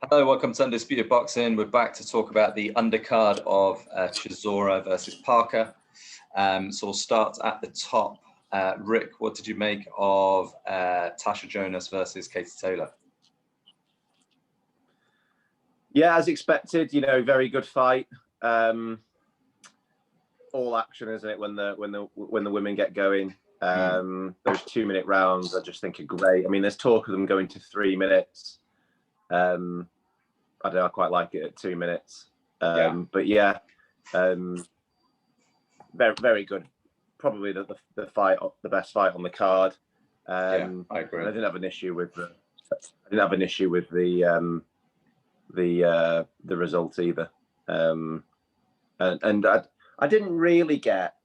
Hello, welcome to Undisputed Boxing. We're back to talk about the undercard of Chisora versus Parker. So we'll start at the top. Rick, what did you make of Tasha Jonas versus Katie Taylor? Yeah, as expected, very good fight. All action, isn't it? When the women get going, those 2-minute rounds, I just think are great. I mean, there's talk of them going to 3 minutes. I don't know, I quite like it at 2 minutes. But yeah, very, very good. Probably the fight, the best fight on the card. Yeah, I agree. I didn't have an issue with the result either. And I didn't really get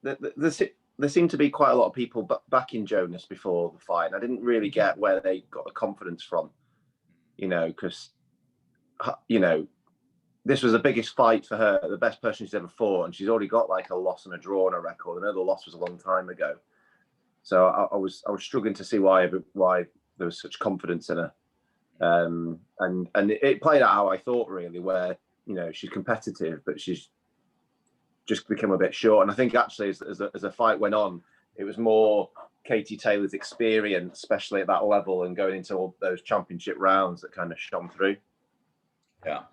there seemed to be quite a lot of people backing Jonas before the fight, and I didn't really get where they got the confidence from. Because this was the biggest fight for her, the best person she's ever fought, and she's already got like a loss and a draw on her record. I know the loss was a long time ago, so I was struggling to see why there was such confidence in her. And it played out how I thought, really, where she's competitive, but she's just become a bit short. And I think actually, as the fight went on, it was more Katie Taylor's experience, especially at that level and going into all those championship rounds, that kind of shone through. Yeah,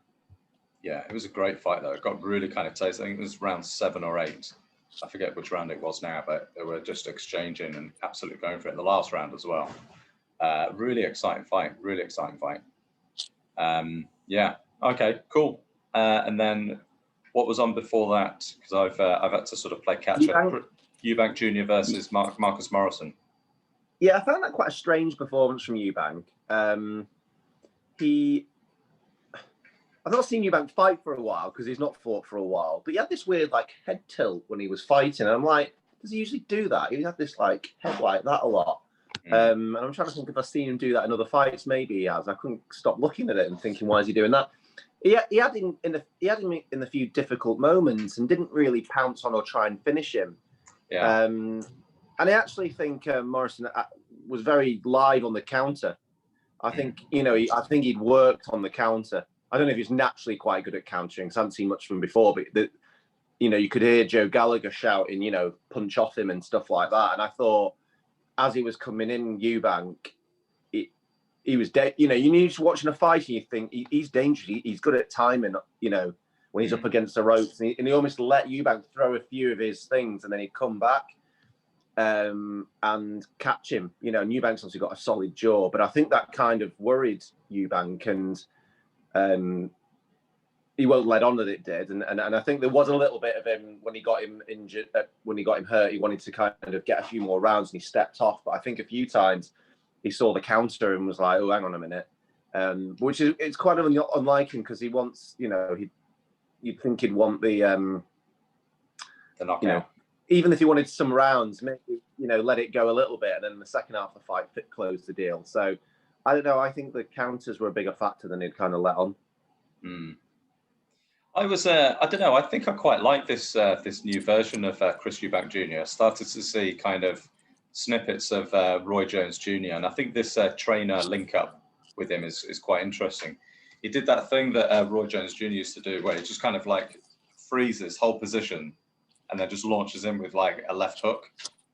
it was a great fight though. It got really kind of tasty. I think it was round 7 or 8. I forget which round it was now, but they were just exchanging and absolutely going for it in the last round as well. Really exciting fight. Really exciting fight. Yeah. Okay. Cool. And then what was on before that? Because I've had to sort of play catch up. Eubank Jr. versus Marcus Morrison. Yeah, I found that quite a strange performance from Eubank. I've not seen Eubank fight for a while because he's not fought for a while. But he had this weird head tilt when he was fighting. And I'm like, does he usually do that? He had this head like that a lot. And I'm trying to think if I've seen him do that in other fights. Maybe he has. I couldn't stop looking at it and thinking, why is he doing that? He had him in the few difficult moments and didn't really pounce on or try and finish him. Yeah. And I actually think Morrison was very live on the counter. I think I think he'd worked on the counter. I don't know if he's naturally quite good at countering, because I haven't seen much from him before, but you could hear Joe Gallagher shouting, punch off him and stuff like that. And I thought, as he was coming in, Eubank, he was you're just watching a fight and you think he's dangerous. He's good at timing, when he's up against the ropes, and he almost let Eubank throw a few of his things, and then he'd come back and catch him. And Eubank's obviously got a solid jaw, but I think that kind of worried Eubank, and he won't let on that it did. And I think there was a little bit of him when he got him injured, when he got him hurt. He wanted to kind of get a few more rounds, and he stepped off. But I think a few times he saw the counter and was like, "Oh, hang on a minute," which is it's quite unlike him, because he wants, you'd think he'd want the knockout. Even if he wanted some rounds, maybe let it go a little bit, and then in the second half of the fight close the deal. So I don't know. I think the counters were a bigger factor than he'd kind of let on. I don't know. I think I quite like this new version of Chris Eubank Jr. I started to see kind of snippets of Roy Jones Jr. And I think this trainer link up with him is quite interesting. He did that thing that Roy Jones Jr. used to do, where he just kind of freezes whole position and then just launches in with a left hook.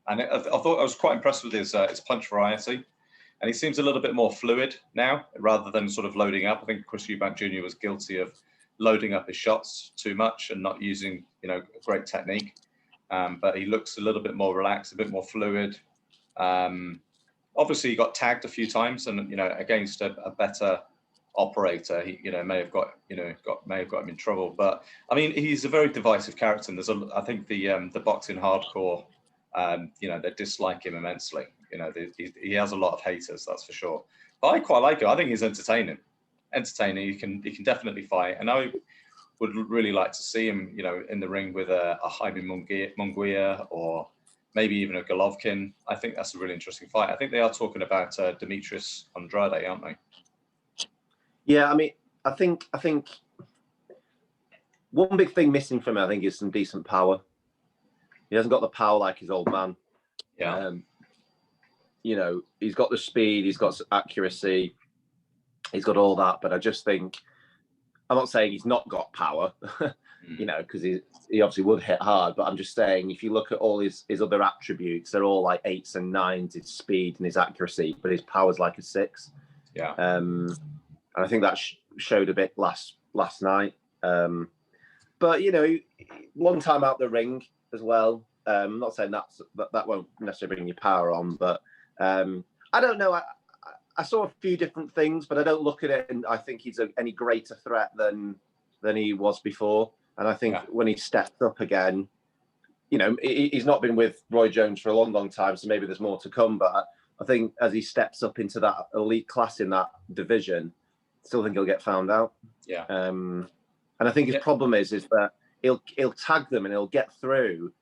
And I thought I was quite impressed with his punch variety. And he seems a little bit more fluid now, rather than sort of loading up. I think Chris Eubank Jr. was guilty of loading up his shots too much and not using, great technique. But he looks a little bit more relaxed, a bit more fluid. Obviously, he got tagged a few times, and against a better operator, he may have got him in trouble. But I mean, he's a very divisive character, and I think the boxing hardcore, they dislike him immensely. He has a lot of haters, that's for sure. But I quite like it. I think he's entertaining. He can definitely fight, and I would really like to see him, in the ring with a Jaime Munguia or maybe even a Golovkin. I think that's a really interesting fight. I think they are talking about Demetrius Andrade, aren't they? Yeah, I mean, I think one big thing missing from him, I think, is some decent power. He hasn't got the power like his old man. Yeah. He's got the speed, he's got accuracy. He's got all that, but I just think, I'm not saying he's not got power, you know, because he obviously would hit hard, but I'm just saying if you look at all his other attributes, they're all like 8s and 9s, his speed and his accuracy, but his power's like a 6. Yeah. And I think that showed a bit last night. But, you know, long time out the ring as well. I'm not saying that won't necessarily bring your power on, but I don't know. I saw a few different things, but I don't look at it and I think he's any greater threat than he was before. And I think when he stepped up again, you know, he's not been with Roy Jones for a long, long time, so maybe there's more to come. But I think as he steps up into that elite class in that division, still think he'll get found out. Yeah. And I think his problem is that he'll tag them and he'll get through,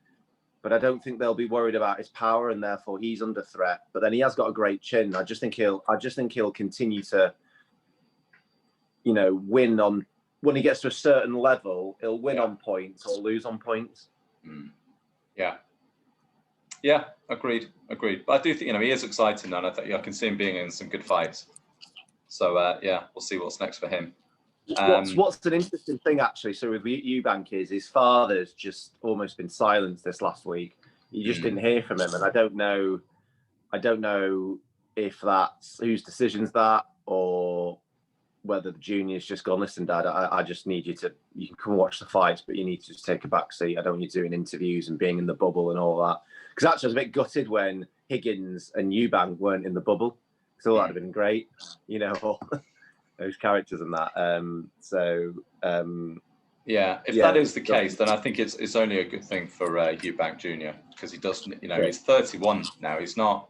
but I don't think they'll be worried about his power, and therefore he's under threat. But then he has got a great chin. I just think he'll continue to, you know, win on when he gets to a certain level. He'll win on points or lose on points. Yeah, agreed. But I do think, you know, he is exciting, and I think I can see him being in some good fights. So we'll see what's next for him. What's an interesting thing actually? So with Eubank is his father's just almost been silenced this last week. You just didn't hear from him, and I don't know if that's whose decision's that or whether the junior's just gone, listen, Dad, I just need you can come watch the fights, but you need to just take a back seat. I don't want you doing interviews and being in the bubble and all that. Because actually I was a bit gutted when Higgins and Eubank weren't in the bubble. So that'd have been great, you know, those characters and that. If that is the case, then I think it's only a good thing for Eubank Jr. because he doesn't, you know, he's 31 now. He's not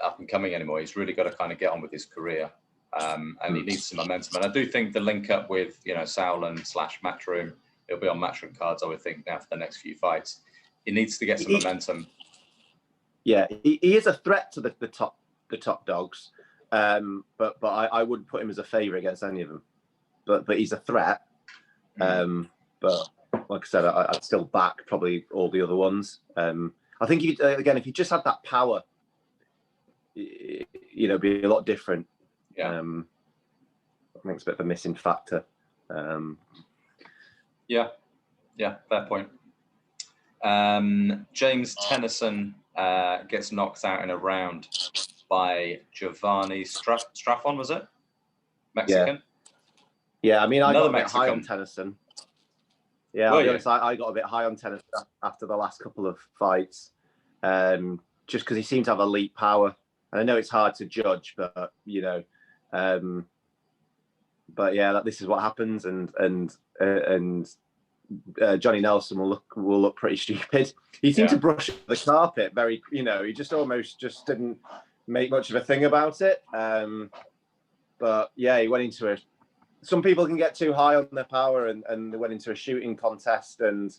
up and coming anymore. He's really got to kind of get on with his career. And he needs some momentum. And I do think the link up with, you know, Sauerland / Matchroom, it'll be on Matchroom cards, I would think, now for the next few fights. He needs to get some momentum. Yeah, he is a threat to the top dogs, but I wouldn't put him as a favourite against any of them. But he's a threat. But like I said, I'd still back probably all the other ones. I think if he just had that power, you know, it'd be a lot different. I think it's a bit of a missing factor. Fair point. James Tennyson gets knocked out in a round by Giovanni Straffon, was it? Mexican? Yeah, I mean, I got a bit high on Tennyson. Yeah, I'll be honest, I got a bit high on Tennyson after the last couple of fights, just because he seemed to have elite power. And I know it's hard to judge, but, you know, but yeah, this is what happens, and Johnny Nelson will look pretty stupid. He seemed to brush the carpet very, you know, he just almost just didn't make much of a thing about it. But yeah, he went into some people can get too high on their power, and they went into a shooting contest, and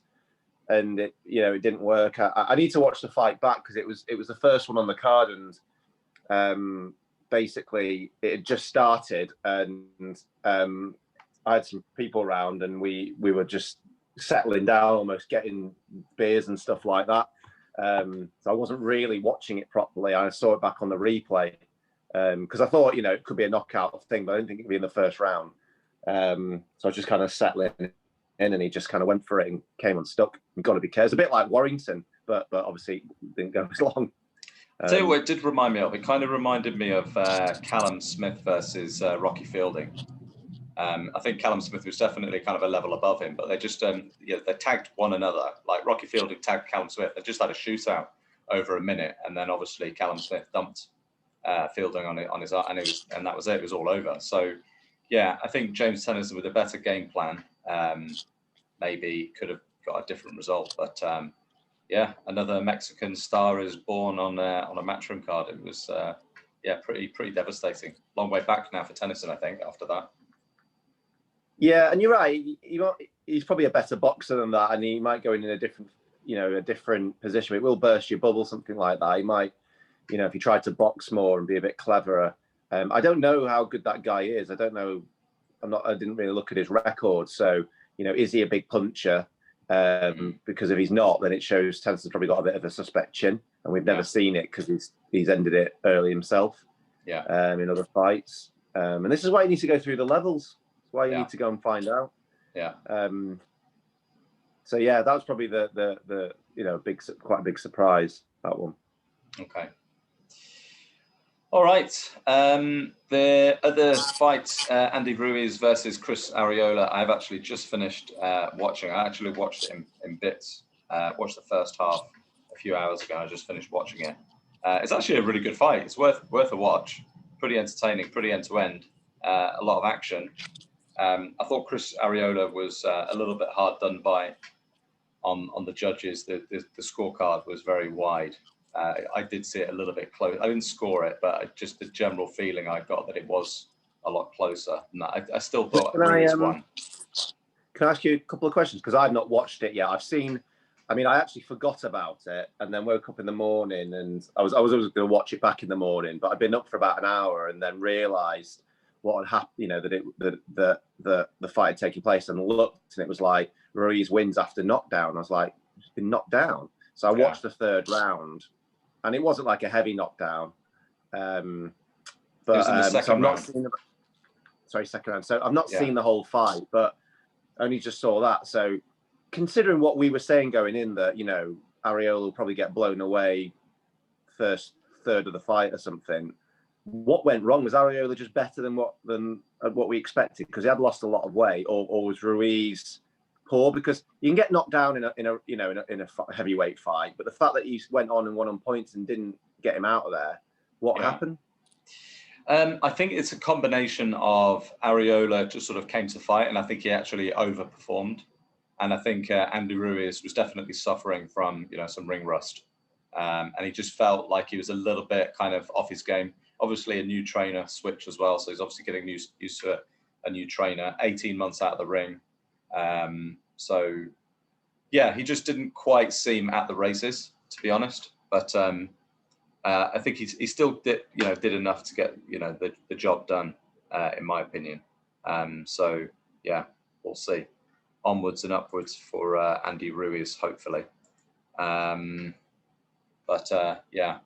it, you know, it didn't work. I need to watch the fight back because it was the first one on the card, and basically it had just started, and I had some people around, and we were just settling down, almost getting beers and stuff like that. So I wasn't really watching it properly. I saw it back on the replay because I thought, you know, it could be a knockout thing, but I didn't think it'd be in the first round. So I was just kind of settling in, and he just kind of went for it and came unstuck. And got to be careful. A bit like Warrington, but obviously didn't go as long. Tell you what, it did remind me of. It kind of reminded me of Callum Smith versus Rocky Fielding. I think Callum Smith was definitely kind of a level above him, but they just they tagged one another. Like Rocky Fielding tagged Callum Smith. They just had a shootout over a minute, and then obviously Callum Smith dumped Fielding on his and that was it. It was all over. So yeah, I think James Tennyson with a better game plan maybe could have got a different result. But yeah, another Mexican star is born on a Matchroom card. It was pretty devastating. Long way back now for Tennyson, I think, after that. Yeah, and you're right. He's probably a better boxer than that, and he might go in a different position. It will burst your bubble, something like that. He might, you know, if he tried to box more and be a bit cleverer. I don't know how good that guy is. I don't know. I didn't really look at his record. So, you know, is he a big puncher? Because if he's not, then it shows Tenson's probably got a bit of a suspect chin, and we've never seen it because he's ended it early himself. Yeah. In other fights. And this is why you need to go through the levels. It's why you need to go and find out. Yeah. So yeah, that was probably the quite a big surprise, that one. Okay. All right. The other fight, Andy Ruiz versus Chris Arreola, I've actually just finished watching. I actually watched it in bits. Watched the first half a few hours ago. I just finished watching it. It's actually a really good fight. It's worth a watch. Pretty entertaining, pretty end to end. A lot of action. I thought Chris Arreola was a little bit hard done by on the judges. The scorecard was very wide. I did see it a little bit close. I didn't score it, but just the general feeling I got that it was a lot closer. And I still thought Ruiz won. Can I ask you a couple of questions? Because I've not watched it yet. I actually forgot about it and then woke up in the morning, and I was always going to watch it back in the morning, but I'd been up for about an hour and then realised what had happened, that the fight had taken place, and looked, and it was like Ruiz wins after knockdown. I was like, he's been knocked down. So I watched the third round, and it wasn't like a heavy knockdown. But it was in the second round. Second round. So I've not seen the whole fight, but only just saw that. So considering what we were saying going in, that Arreola will probably get blown away first third of the fight or something. What went wrong? Was Arreola just better than what we expected because he had lost a lot of weight, or was Ruiz poor? Because you can get knocked down in a heavyweight fight, but the fact that he went on and won on points and didn't get him out of there, what happened? I think it's a combination of Arreola just sort of came to fight, and I think he actually overperformed. And I think Andy Ruiz was definitely suffering from some ring rust, and he just felt like he was a little bit kind of off his game. Obviously, a new trainer switch as well, so he's obviously getting used to a new trainer. 18 months out of the ring, so yeah, he just didn't quite seem at the races, to be honest. But I think he still did enough to get the job done, in my opinion. So yeah, we'll see. Onwards and upwards for Andy Ruiz, hopefully. But yeah,